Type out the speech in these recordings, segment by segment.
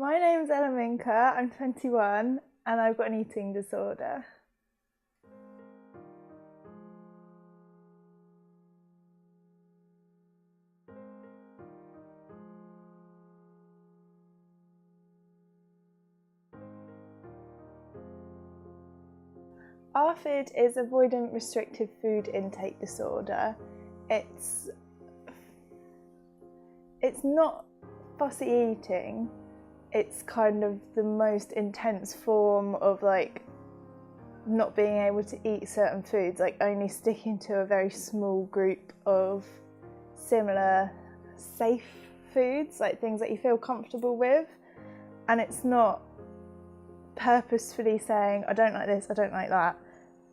My name's Ella Minker, I'm 21 and I've got an eating disorder. ARFID is avoidant restrictive food intake disorder. It's not fussy eating, it's kind of the most intense form of not being able to eat certain foods, like only sticking to a very small group of similar safe foods, like things that you feel comfortable with. And it's not purposefully saying, I don't like this, I don't like that.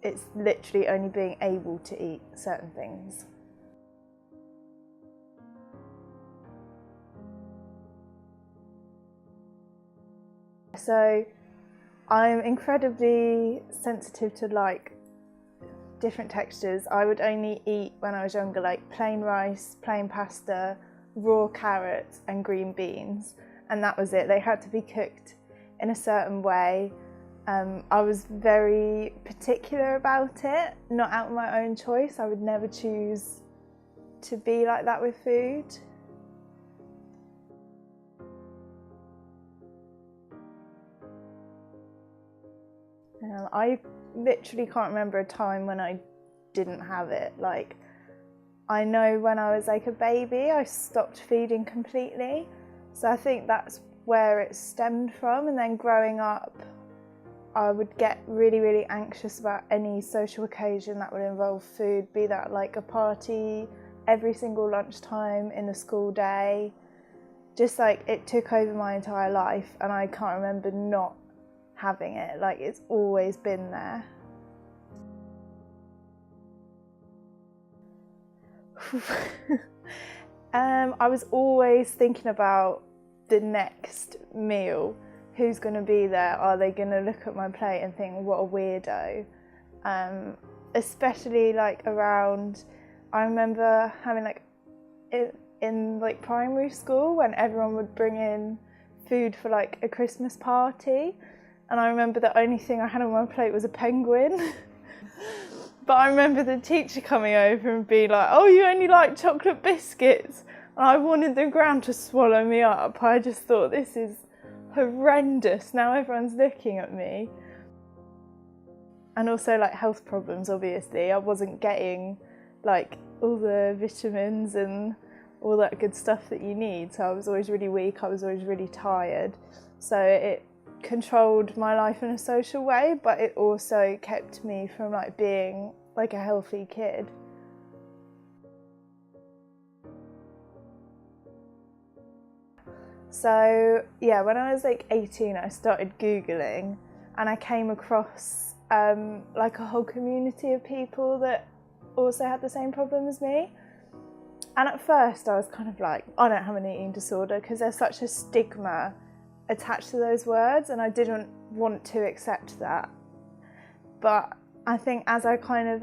It's literally only being able to eat certain things. So I'm incredibly sensitive to different textures. I would only eat when I was younger plain rice, plain pasta, raw carrots and green beans, and that was it. They had to be cooked in a certain way. I was very particular about it, not out of my own choice. I would never choose to be like that with food. I literally can't remember a time when I didn't have it. I know when I was a baby, I stopped feeding completely. So I think that's where it stemmed from. And then growing up, I would get really, really anxious about any social occasion that would involve food, be that a party, every single lunchtime in the school day. Just it took over my entire life and I can't remember not having it. It's always been there. I was always thinking about the next meal. Who's going to be there? Are they going to look at my plate and think, what a weirdo? Especially around, I remember having in primary school when everyone would bring in food for a Christmas party, and I remember the only thing I had on my plate was a penguin. But I remember the teacher coming over and being like, oh, you only like chocolate biscuits? And I wanted the ground to swallow me up. I just thought, this is horrendous. Now everyone's looking at me. And also health problems, obviously. I wasn't getting all the vitamins and all that good stuff that you need. So I was always really weak, I was always really tired. So it controlled my life in a social way, but it also kept me from being a healthy kid. So yeah, when I was 18, I started Googling and I came across a whole community of people that also had the same problem as me. And at first I was kind of I don't have an eating disorder, because there's such a stigma attached to those words and I didn't want to accept that. But I think as I kind of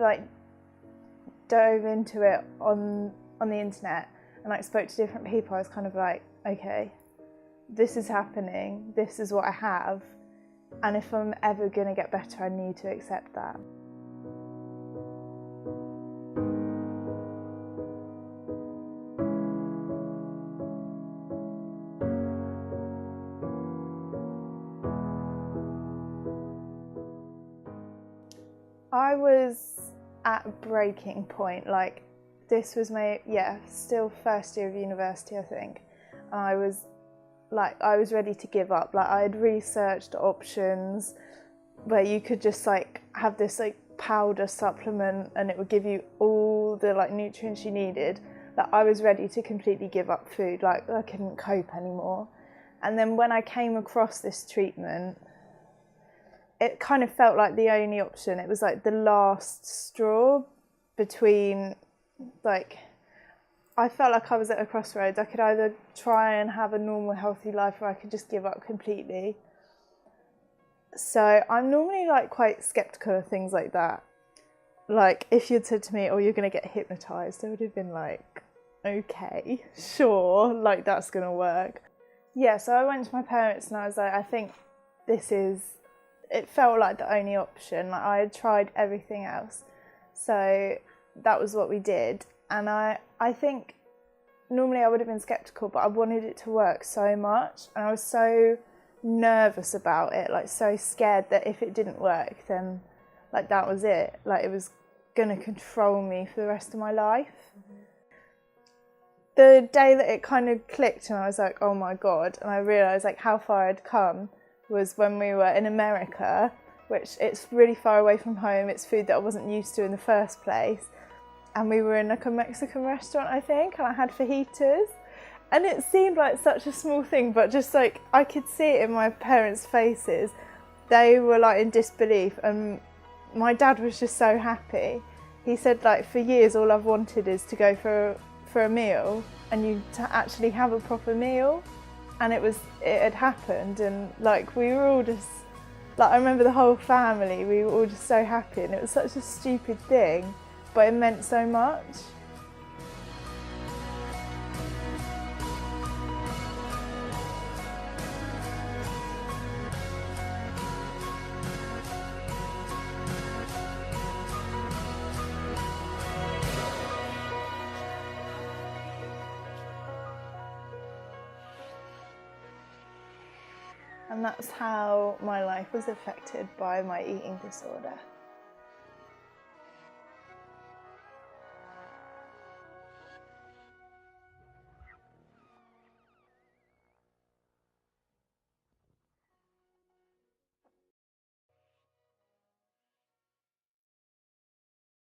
dove into it on the internet and spoke to different people, I was kind of okay, this is happening, this is what I have, and if I'm ever going to get better, I need to accept that. I was at a breaking point. This was still first year of university, I think, and I was ready to give up. I had researched options where you could just have this powder supplement and it would give you all the nutrients you needed. I was ready to completely give up food. I couldn't cope anymore. And then when I came across this treatment, it kind of felt like the only option. It was the last straw between I felt like I was at a crossroads. I could either try and have a normal, healthy life, or I could just give up completely. So I'm normally quite sceptical of things like that. If you'd said to me, oh, you're going to get hypnotised, I would have been okay, sure, that's going to work. Yeah, so I went to my parents and I was like, I think it felt like the only option. Like, I had tried everything else. So that was what we did. And I think normally I would have been sceptical, but I wanted it to work so much. And I was so nervous about it, like so scared that if it didn't work, then like that was it. Like it was gonna control me for the rest of my life. The day that it kind of clicked and I was like, oh my God, and I realised like how far I'd come was when we were in America, which it's really far away from home. It's food that I wasn't used to in the first place. And we were in like a Mexican restaurant, I think, and I had fajitas. And it seemed like such a small thing, but just like I could see it in my parents' faces. They were like in disbelief, and my dad was just so happy. He said like for years all I've wanted is to go for a meal and you to actually have a proper meal, and it had happened, and like we were all just like, I remember the whole family, we were all just so happy, and it was such a stupid thing, but it meant so much. And that's how my life was affected by my eating disorder.